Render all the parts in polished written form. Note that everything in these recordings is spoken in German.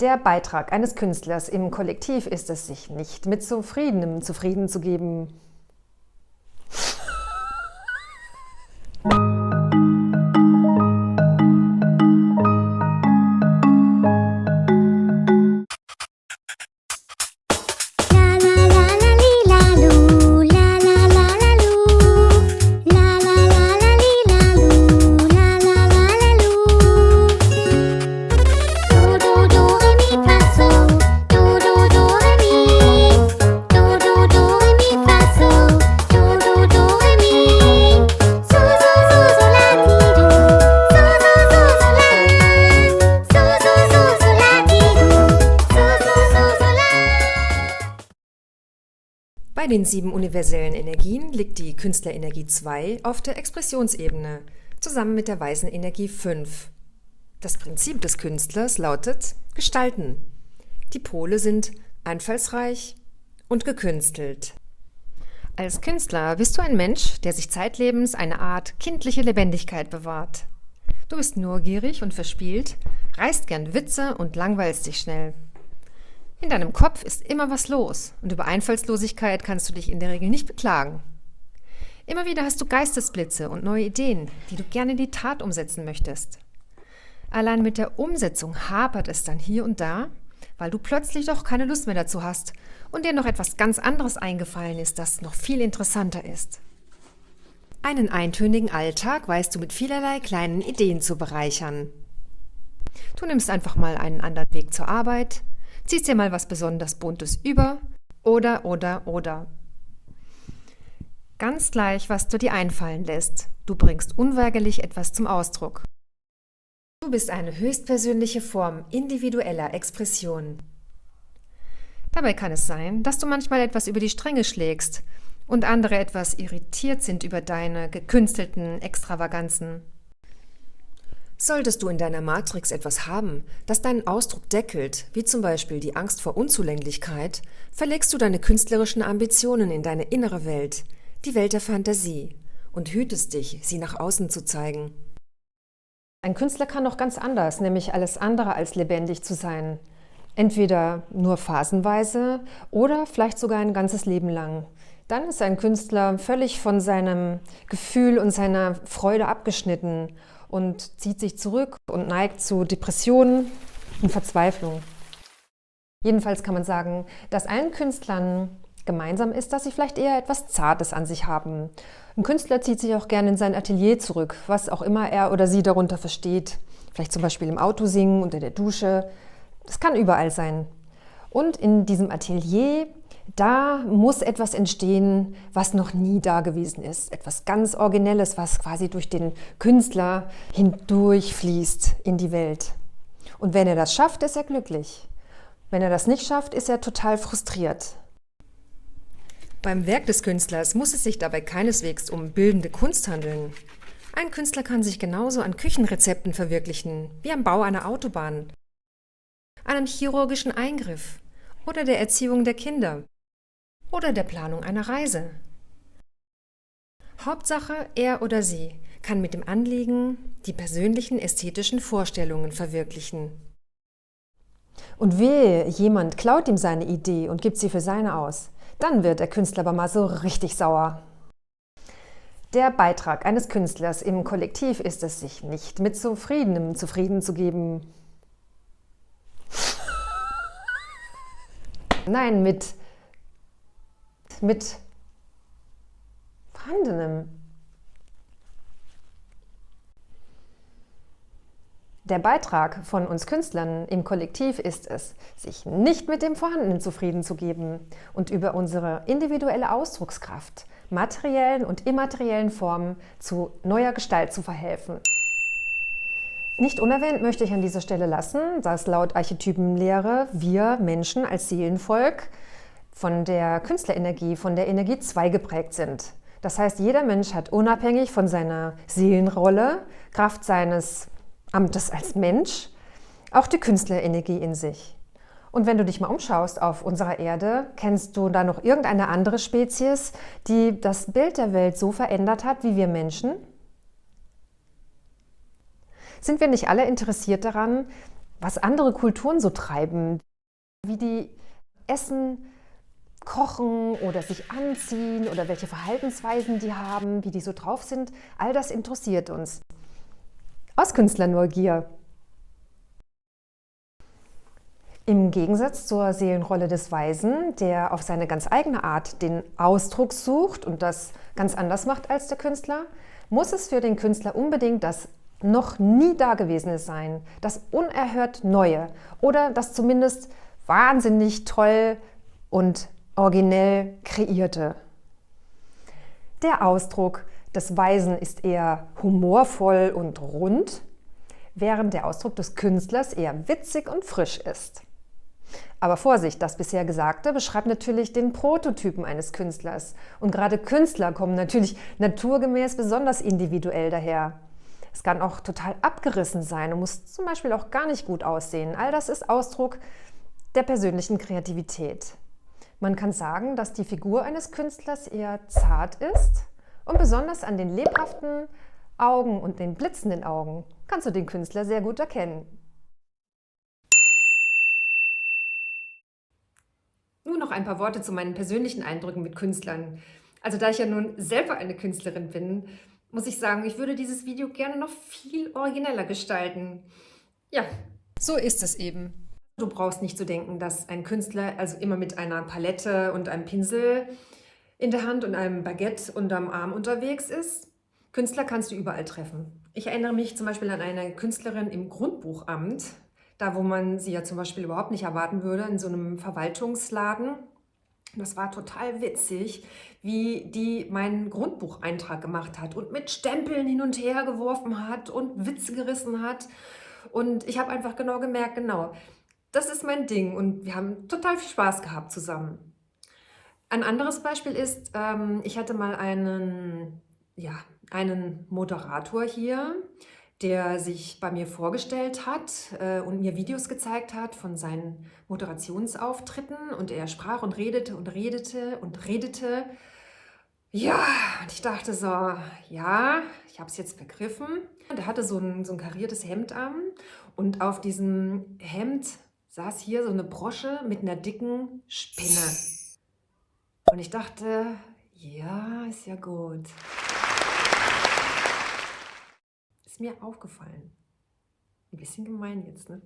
Der Beitrag eines Künstlers im Kollektiv ist es, sich nicht mit Zufriedenem zufrieden zu geben. Bei den 7 universellen Energien liegt die Künstlerenergie 2 auf der Expressionsebene, zusammen mit der weißen Energie 5. Das Prinzip des Künstlers lautet Gestalten. Die Pole sind einfallsreich und gekünstelt. Als Künstler bist du ein Mensch, der sich zeitlebens eine Art kindliche Lebendigkeit bewahrt. Du bist neugierig und verspielt, reißt gern Witze und langweilst dich schnell. In deinem Kopf ist immer was los und über Einfallslosigkeit kannst du dich in der Regel nicht beklagen. Immer wieder hast du Geistesblitze und neue Ideen, die du gerne in die Tat umsetzen möchtest. Allein mit der Umsetzung hapert es dann hier und da, weil du plötzlich doch keine Lust mehr dazu hast und dir noch etwas ganz anderes eingefallen ist, das noch viel interessanter ist. Einen eintönigen Alltag weißt du mit vielerlei kleinen Ideen zu bereichern. Du nimmst einfach mal einen anderen Weg zur Arbeit, ziehst dir mal was besonders Buntes über oder. Ganz gleich, was du dir einfallen lässt. Du bringst unweigerlich etwas zum Ausdruck. Du bist eine höchstpersönliche Form individueller Expression. Dabei kann es sein, dass du manchmal etwas über die Stränge schlägst und andere etwas irritiert sind über deine gekünstelten Extravaganzen. Solltest du in deiner Matrix etwas haben, das deinen Ausdruck deckelt, wie zum Beispiel die Angst vor Unzulänglichkeit, verlegst du deine künstlerischen Ambitionen in deine innere Welt, die Welt der Fantasie, und hütest dich, sie nach außen zu zeigen. Ein Künstler kann noch ganz anders, nämlich alles andere als lebendig zu sein. Entweder nur phasenweise oder vielleicht sogar ein ganzes Leben lang. Dann ist ein Künstler völlig von seinem Gefühl und seiner Freude abgeschnitten und zieht sich zurück und neigt zu Depressionen und Verzweiflung. Jedenfalls kann man sagen, dass allen Künstlern gemeinsam ist, dass sie vielleicht eher etwas Zartes an sich haben. Ein Künstler zieht sich auch gerne in sein Atelier zurück, was auch immer er oder sie darunter versteht. Vielleicht zum Beispiel im Auto singen, unter der Dusche. Das kann überall sein. Und in diesem Atelier, da muss etwas entstehen, was noch nie da gewesen ist. Etwas ganz Originelles, was quasi durch den Künstler hindurchfließt in die Welt. Und wenn er das schafft, ist er glücklich. Wenn er das nicht schafft, ist er total frustriert. Beim Werk des Künstlers muss es sich dabei keineswegs um bildende Kunst handeln. Ein Künstler kann sich genauso an Küchenrezepten verwirklichen, wie am Bau einer Autobahn, einem chirurgischen Eingriff oder der Erziehung der Kinder oder der Planung einer Reise. Hauptsache, er oder sie kann mit dem Anliegen die persönlichen ästhetischen Vorstellungen verwirklichen. Und wehe, jemand klaut ihm seine Idee und gibt sie für seine aus. Dann wird der Künstler aber mal so richtig sauer. Der Beitrag eines Künstlers im Kollektiv ist es, sich nicht mit Zufriedenem zufrieden zu geben. Nein, mit Vorhandenem. Der Beitrag von uns Künstlern im Kollektiv ist es, sich nicht mit dem Vorhandenen zufrieden zu geben und über unsere individuelle Ausdruckskraft, materiellen und immateriellen Formen zu neuer Gestalt zu verhelfen. Nicht unerwähnt möchte ich an dieser Stelle lassen, dass laut Archetypenlehre wir Menschen als Seelenvolk von der Künstlerenergie, von der Energie 2 geprägt sind. Das heißt, jeder Mensch hat unabhängig von seiner Seelenrolle, Kraft seines Amtes als Mensch, auch die Künstlerenergie in sich. Und wenn du dich mal umschaust auf unserer Erde, kennst du da noch irgendeine andere Spezies, die das Bild der Welt so verändert hat wie wir Menschen? Sind wir nicht alle interessiert daran, was andere Kulturen so treiben, wie die essen, kochen oder sich anziehen oder welche Verhaltensweisen die haben, wie die so drauf sind. All das interessiert uns. Aus Künstlerneugier. Im Gegensatz zur Seelenrolle des Weisen, der auf seine ganz eigene Art den Ausdruck sucht und das ganz anders macht als der Künstler, muss es für den Künstler unbedingt das noch nie Dagewesene sein, das unerhört Neue oder das zumindest wahnsinnig toll und originell Kreierte. Der Ausdruck des Weisen ist eher humorvoll und rund, während der Ausdruck des Künstlers eher witzig und frisch ist. Aber Vorsicht, das bisher Gesagte beschreibt natürlich den Prototypen eines Künstlers. Und gerade Künstler kommen natürlich naturgemäß besonders individuell daher. Es kann auch total abgerissen sein und muss zum Beispiel auch gar nicht gut aussehen. All das ist Ausdruck der persönlichen Kreativität. Man kann sagen, dass die Figur eines Künstlers eher zart ist und besonders an den lebhaften Augen und den blitzenden Augen kannst du den Künstler sehr gut erkennen. Nun noch ein paar Worte zu meinen persönlichen Eindrücken mit Künstlern. Also da ich ja nun selber eine Künstlerin bin, muss ich sagen, ich würde dieses Video gerne noch viel origineller gestalten. Ja, so ist es eben. Du brauchst nicht zu denken, dass ein Künstler also immer mit einer Palette und einem Pinsel in der Hand und einem Baguette unterm Arm unterwegs ist. Künstler kannst du überall treffen. Ich erinnere mich zum Beispiel an eine Künstlerin im Grundbuchamt, da wo man sie ja zum Beispiel überhaupt nicht erwarten würde, in so einem Verwaltungsladen. Das war total witzig, wie die meinen Grundbucheintrag gemacht hat und mit Stempeln hin und her geworfen hat und Witze gerissen hat. Und ich habe einfach genau gemerkt, genau, das ist mein Ding und wir haben total viel Spaß gehabt zusammen. Ein anderes Beispiel ist, ich hatte mal einen Moderator hier, der sich bei mir vorgestellt hat und mir Videos gezeigt hat von seinen Moderationsauftritten und er sprach und redete und redete und redete. Ja, und ich dachte so, ja, ich habe es jetzt begriffen. Und er hatte so ein kariertes Hemd an und auf diesem Hemd saß hier so eine Brosche mit einer dicken Spinne. Und ich dachte, ja, ist ja gut. Ist mir aufgefallen. Ein bisschen gemein jetzt, ne?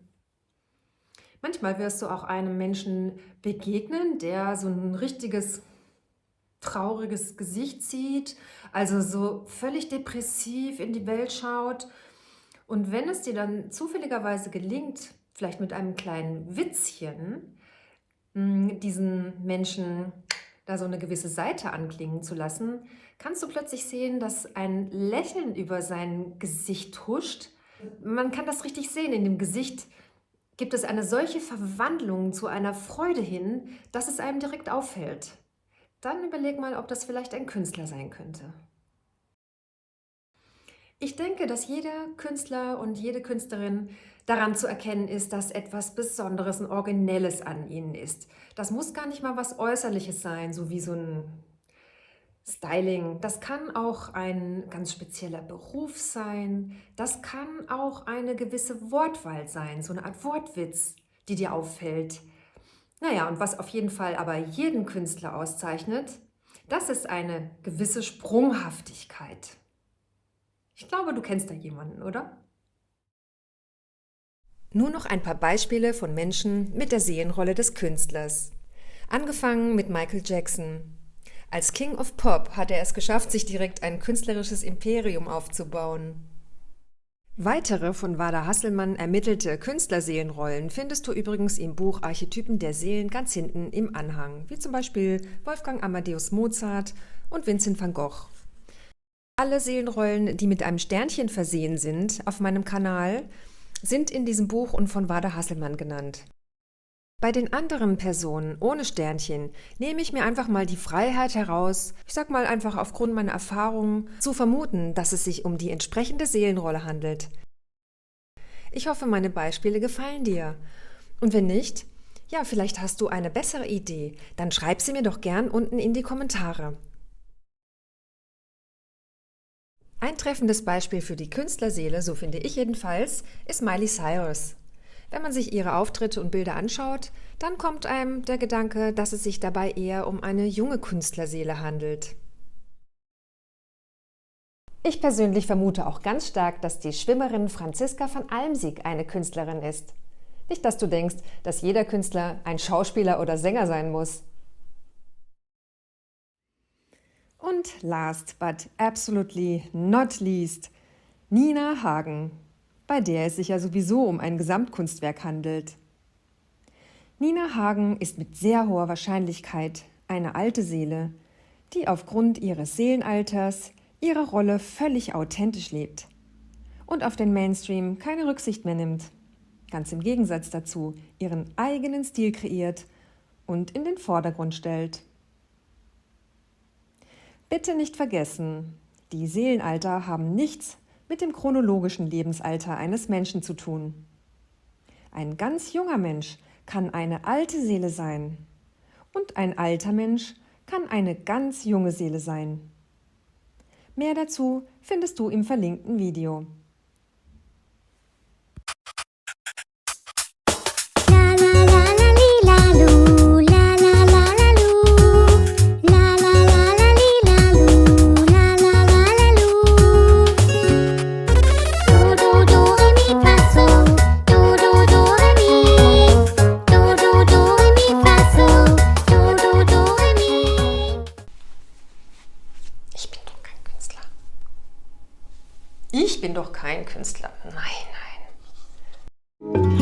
Manchmal wirst du auch einem Menschen begegnen, der so ein richtiges trauriges Gesicht zieht, also so völlig depressiv in die Welt schaut. Und wenn es dir dann zufälligerweise gelingt, vielleicht mit einem kleinen Witzchen, diesen Menschen da so eine gewisse Seite anklingen zu lassen, kannst du plötzlich sehen, dass ein Lächeln über sein Gesicht huscht. Man kann das richtig sehen. In dem Gesicht gibt es eine solche Verwandlung zu einer Freude hin, dass es einem direkt auffällt. Dann überleg mal, ob das vielleicht ein Künstler sein könnte. Ich denke, dass jeder Künstler und jede Künstlerin daran zu erkennen ist, dass etwas Besonderes und Originelles an ihnen ist. Das muss gar nicht mal was Äußerliches sein, so wie so ein Styling. Das kann auch ein ganz spezieller Beruf sein. Das kann auch eine gewisse Wortwahl sein, so eine Art Wortwitz, die dir auffällt. Naja, und was auf jeden Fall aber jeden Künstler auszeichnet, das ist eine gewisse Sprunghaftigkeit. Ich glaube, du kennst da jemanden, oder? Nur noch ein paar Beispiele von Menschen mit der Seelenrolle des Künstlers. Angefangen mit Michael Jackson. Als King of Pop hat er es geschafft, sich direkt ein künstlerisches Imperium aufzubauen. Weitere von Wada Hasselmann ermittelte Künstlerseelenrollen findest du übrigens im Buch Archetypen der Seelen ganz hinten im Anhang, wie zum Beispiel Wolfgang Amadeus Mozart und Vincent van Gogh. Alle Seelenrollen, die mit einem Sternchen versehen sind, auf meinem Kanal, sind in diesem Buch und von Wada Hasselmann genannt. Bei den anderen Personen ohne Sternchen nehme ich mir einfach mal die Freiheit heraus, ich sag mal einfach aufgrund meiner Erfahrungen, zu vermuten, dass es sich um die entsprechende Seelenrolle handelt. Ich hoffe, meine Beispiele gefallen dir. Und wenn nicht, ja, vielleicht hast du eine bessere Idee, dann schreib sie mir doch gern unten in die Kommentare. Ein treffendes Beispiel für die Künstlerseele, so finde ich jedenfalls, ist Miley Cyrus. Wenn man sich ihre Auftritte und Bilder anschaut, dann kommt einem der Gedanke, dass es sich dabei eher um eine junge Künstlerseele handelt. Ich persönlich vermute auch ganz stark, dass die Schwimmerin Franziska von Almsieg eine Künstlerin ist. Nicht, dass du denkst, dass jeder Künstler ein Schauspieler oder Sänger sein muss. Und last but absolutely not least, Nina Hagen, bei der es sich ja sowieso um ein Gesamtkunstwerk handelt. Nina Hagen ist mit sehr hoher Wahrscheinlichkeit eine alte Seele, die aufgrund ihres Seelenalters ihre Rolle völlig authentisch lebt und auf den Mainstream keine Rücksicht mehr nimmt. Ganz im Gegensatz dazu ihren eigenen Stil kreiert und in den Vordergrund stellt. Bitte nicht vergessen, die Seelenalter haben nichts mit dem chronologischen Lebensalter eines Menschen zu tun. Ein ganz junger Mensch kann eine alte Seele sein und ein alter Mensch kann eine ganz junge Seele sein. Mehr dazu findest du im verlinkten Video. Ich bin doch kein Künstler. Nein, nein.